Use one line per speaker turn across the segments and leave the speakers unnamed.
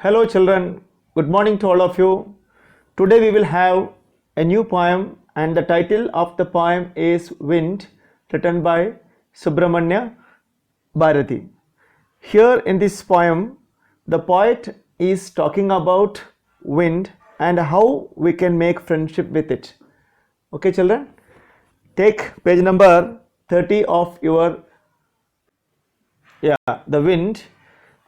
Hello children, good morning to all of you. Today we will have a new poem and the title of the poem is Wind, written by Subramanya Bharati. Here in this poem, the poet is talking about wind and how we can make friendship with it. Okay children, take page number 30 of your the wind.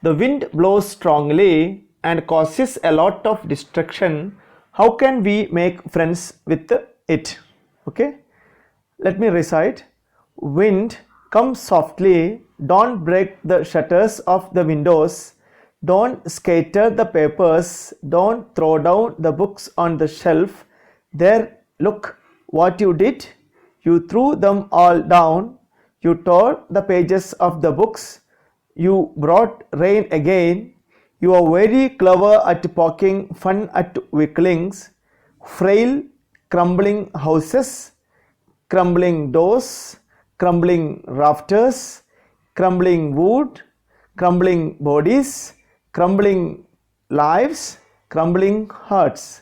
The wind blows strongly and causes a lot of destruction. How can we make friends with it? Okay, let me recite. Wind, come softly, don't break the shutters of the windows, don't scatter the papers, don't throw down the books on the shelf. There, look what you did. You threw them all down, you tore the pages of the books, you brought rain again. You are very clever at poking fun at weaklings, frail, crumbling houses, crumbling doors, crumbling rafters, crumbling wood, crumbling bodies, crumbling lives, crumbling hearts.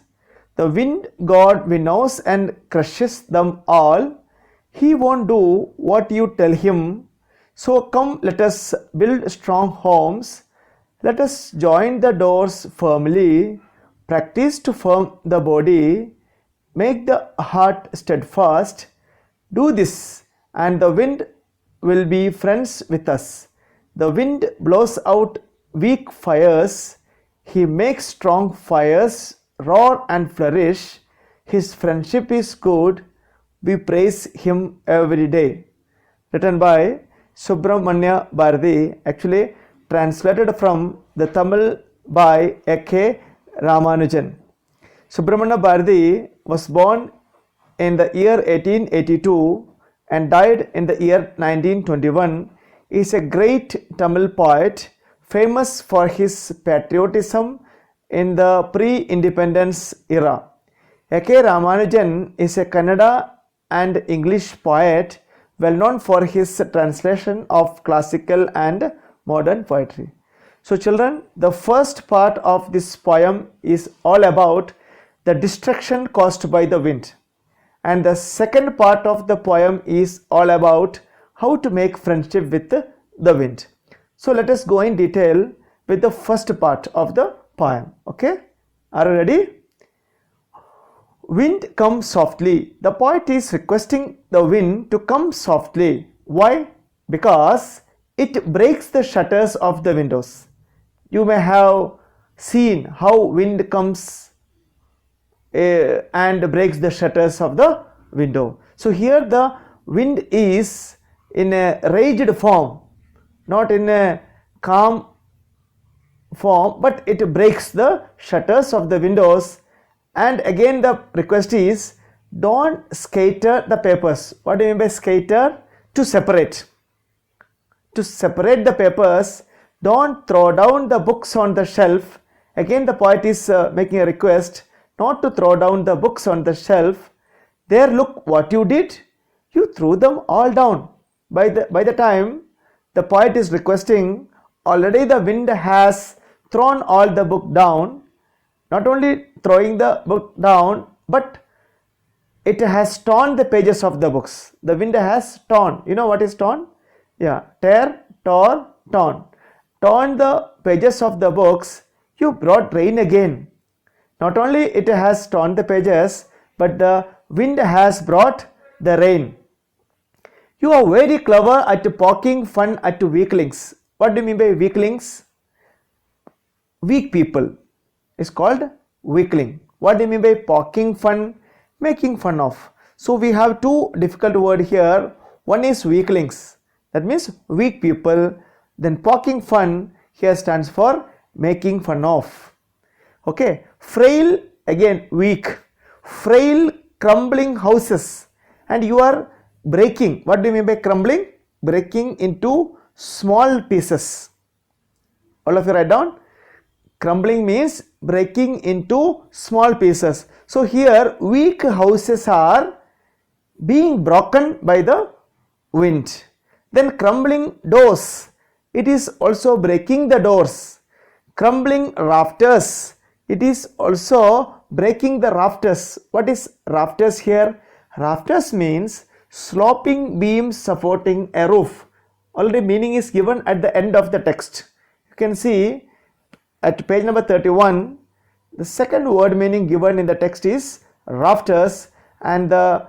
The wind god winnows and crushes them all. He won't do what you tell him. So come, let us build strong homes. Let us join the doors firmly. Practice to firm the body. Make the heart steadfast. Do this, and the wind will be friends with us. The wind blows out weak fires. He makes strong fires roar and flourish. His friendship is good. We praise him every day. Written by Subramanya Bharati, actually translated from the Tamil by A.K. Ramanujan. Subramanya Bharati was born in the year 1882 and died in the year 1921. He is a great Tamil poet, famous for his patriotism in the pre-independence era. A.K. Ramanujan is a Kannada and English poet, well known for his translation of classical and modern poetry. So children, the first part of this poem is all about the destruction caused by the wind, and the second part of the poem is all about how to make friendship with the wind. So let us go in detail with the first part of the poem. Okay, are you ready? Wind, come softly. The poet is requesting the wind to come softly. Why? Because it breaks the shutters of the windows. You may have seen how wind comes and breaks the shutters of the window. So here the wind is in a raged form, not in a calm form, but it breaks the shutters of the windows. And again the request is, don't scatter the papers. What do you mean by scatter? To separate. To separate the papers. Don't throw down the books on the shelf. Again the poet is making a request not to throw down the books on the shelf. There, look what you did. You threw them all down. By the time the poet is requesting, already the wind has thrown all the book down. Not only throwing the book down, but it has torn the pages of the books. The wind has torn. You know what is torn? Yeah, tear, tore, torn. Torn the pages of the books. You brought rain again. Not only it has torn the pages, but the wind has brought the rain. You are very clever at poking fun at weaklings. What do you mean by weaklings? Weak people is called weakling. What do you mean by poking fun? Making fun of. So we have two difficult words here. One is weaklings, that means weak people. Then poking fun here stands for making fun of. Okay, frail, again weak. Frail, crumbling houses, and you are breaking. What do you mean by crumbling? Breaking into small pieces. All of you write down. Crumbling means breaking into small pieces. So here weak houses are being broken by the wind. Then crumbling doors, it is also breaking the doors. crumbling rafters. It is also breaking the rafters. What is rafters here? Rafters means sloping beams supporting a roof. Already meaning is given at the end of the text. You can see at page number 31, the second word meaning given in the text is rafters, and the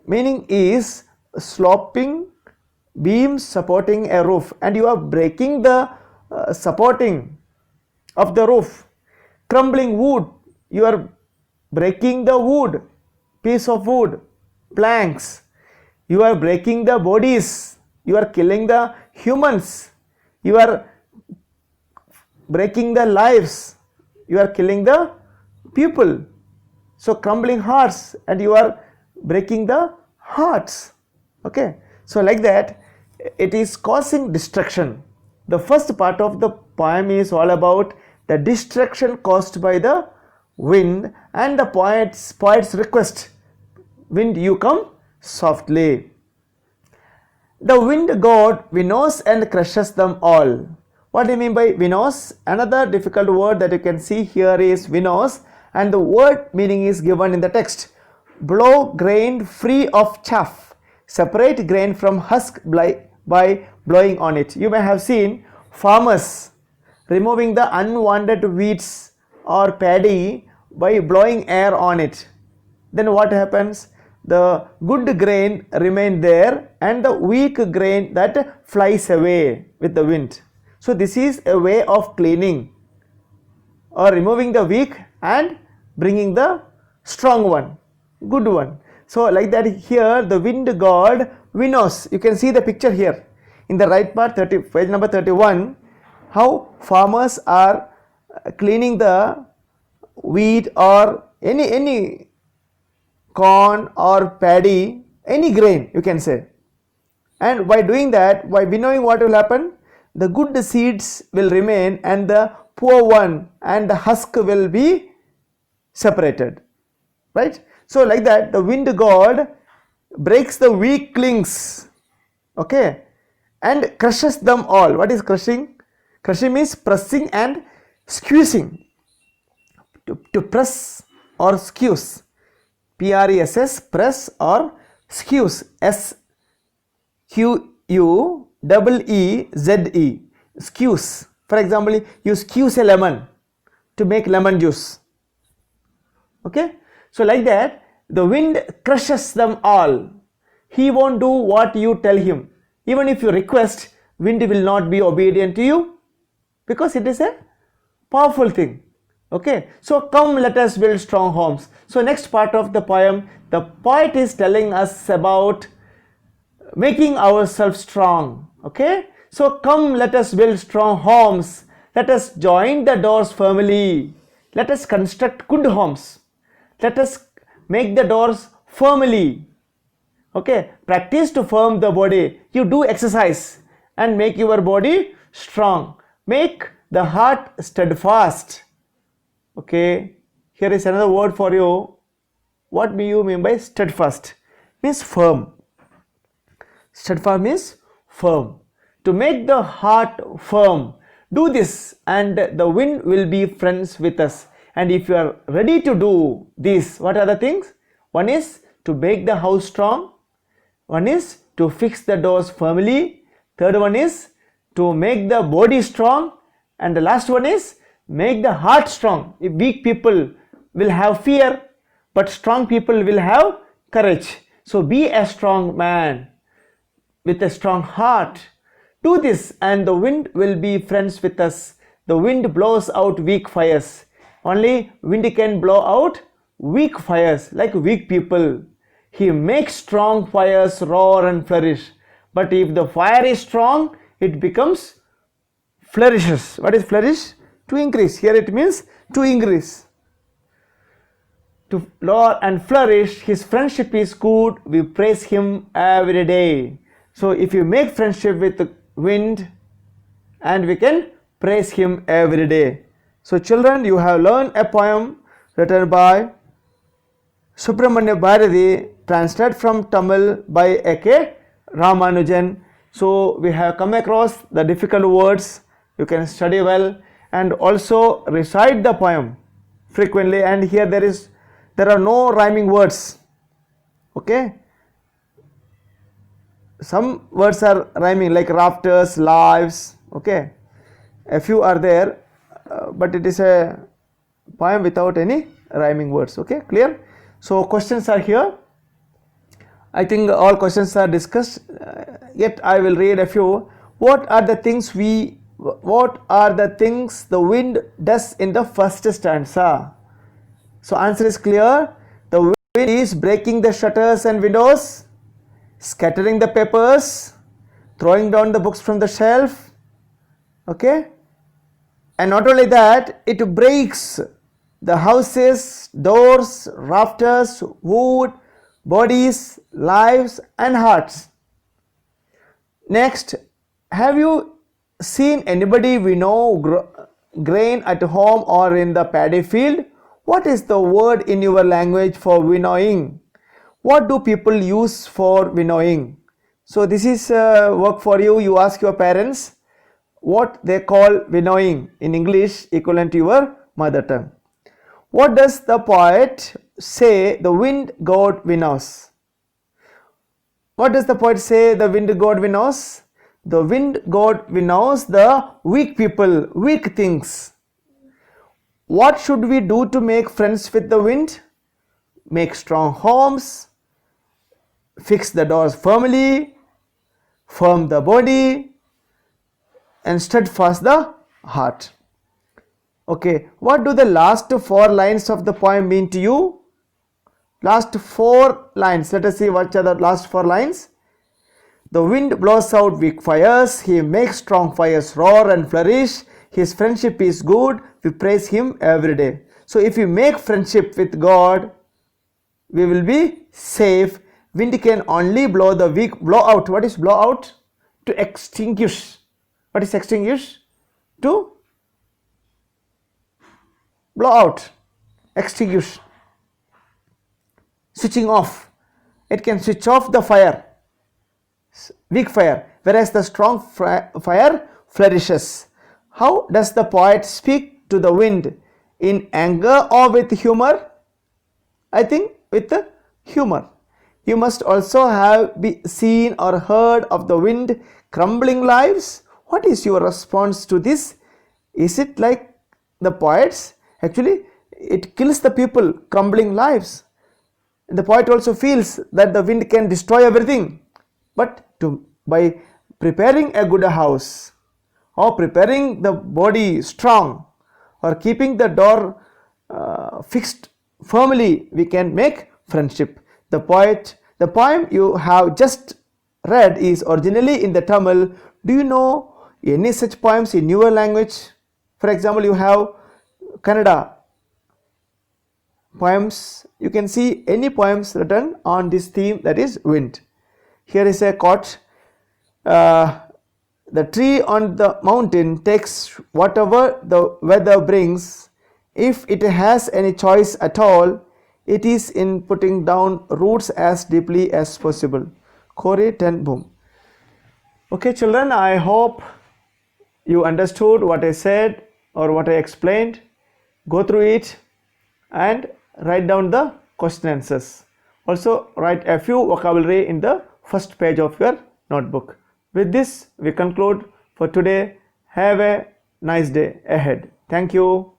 meaning is sloping beams supporting a roof, and you are breaking the supporting of the roof. Crumbling wood, you are breaking the wood, piece of wood, planks. You are breaking the bodies, you are killing the humans, you are breaking the lives, you are killing the people. So crumbling hearts, and you are breaking the hearts. Okay, so like that, it is causing destruction. The first part of the poem is all about the destruction caused by the wind, and the poet's request, wind, you come softly. The wind god winnows and crushes them all. What do you mean by winnows? Another difficult word that you can see here is winnows, and the word meaning is given in the text. Blow grain free of chaff. Separate grain from husk by blowing on it. You may have seen farmers removing the unwanted weeds or paddy by blowing air on it. Then what happens? The good grain remain there, and the weak grain that flies away with the wind. So this is a way of cleaning, or removing the weak and bringing the strong one, good one. So like that, here the wind god winnows. You can see the picture here in the right part, page number 31, how farmers are cleaning the wheat or any corn or paddy, any grain you can say. And by doing that, by winnowing, what will happen? The good seeds will remain, and the poor one and the husk will be separated, right? So like that, the wind god breaks the weaklings, okay, and crushes them all. What is crushing? Crushing means pressing and squeezing. To press or squeeze, P-R-E-S-S, press or squeeze, S-Q-U-E-E-Z-E, squeeze. For example, you squeeze a lemon to make lemon juice. Okay, so like that, the wind crushes them all. He won't do what you tell him. Even if you request, wind will not be obedient to you, because it is a powerful thing. Okay, so come, let us build strong homes. So next part of the poem, the poet is telling us about making ourselves strong. Okay, so come, let us build strong homes. Let us join the doors firmly. Let us construct good homes. Let us make the doors firmly. Okay, practice to firm the body. You do exercise and make your body strong. Make the heart steadfast. Okay, here is another word for you. What do you mean by steadfast? Means firm. Steadfast means firm. To make the heart firm, do this, and the wind will be friends with us. And if you are ready to do this, what are the things? One is to make the house strong. One is to fix the doors firmly. Third one is to make the body strong. And the last one is make the heart strong. If weak people will have fear, but strong people will have courage. So be a strong man with a strong heart. Do this, and the wind will be friends with us. The wind blows out weak fires. Only wind can blow out weak fires, like weak people. He makes strong fires roar and flourish. But if the fire is strong, it becomes flourishes. What is flourish? To increase. Here it means to increase. To roar and flourish, his friendship is good. We praise him every day. So if you make friendship with the wind, and we can praise him every day. So children, you have learned a poem written by Subramanya Bharati, translated from Tamil by A.K. Ramanujan. So we have come across the difficult words. You can study well, and also recite the poem frequently. And here there are no rhyming words. Okay, some words are rhyming like rafters, lives. Okay, a few are there, but it is a poem without any rhyming words. Okay, clear? So questions are here. I think all questions are discussed, yet I will read a few. What are the things the wind does in the first stanza? So answer is clear. The wind is breaking the shutters and windows, scattering the papers, throwing down the books from the shelf. Okay, and not only that, it breaks the houses, doors, rafters, wood, bodies, lives and hearts. Next, have you seen anybody winnow grain at home or in the paddy field? What is the word in your language for winnowing? What do people use for winnowing? So this is work for you. You ask your parents what they call winnowing in English equivalent to your mother tongue. What does the poet say the wind god winnows? What does the poet say the wind god winnows? The wind god winnows the weak people, weak things. What should we do to make friends with the wind? Make strong homes, fix the doors firmly, firm the body, and steadfast the heart. Okay, what do the last 4 lines of the poem mean to you? Last 4 lines, let us see what are the last 4 lines. The wind blows out weak fires, he makes strong fires roar and flourish, his friendship is good, we praise him every day. So if we make friendship with God, we will be safe. Wind can only blow the weak. Blow out. What is blow out? To extinguish. What is extinguish? To blow out, extinguish, switching off. It can switch off the fire, weak fire, whereas the strong fire flourishes. How does the poet speak to the wind? In anger or with humor? I think with the humor. You must also have seen or heard of the wind crumbling lives. What is your response to this? Is it like the poets? Actually, it kills the people, crumbling lives. The poet also feels that the wind can destroy everything. But by preparing a good house, or preparing the body strong, or keeping the door fixed firmly, we can make friendship. The poem you have just read is originally in the Tamil. Do you know any such poems in your language? For example, you have Kannada poems. You can see any poems written on this theme, that is wind. Here is a quote. The tree on the mountain takes whatever the weather brings. If it has any choice at all, it is in putting down roots as deeply as possible. Corrie ten Boom. Okay children, I hope you understood what I said or what I explained. Go through it and write down the question answers. Also write a few vocabulary in the first page of your notebook. With this we conclude for today. Have a nice day ahead. Thank you.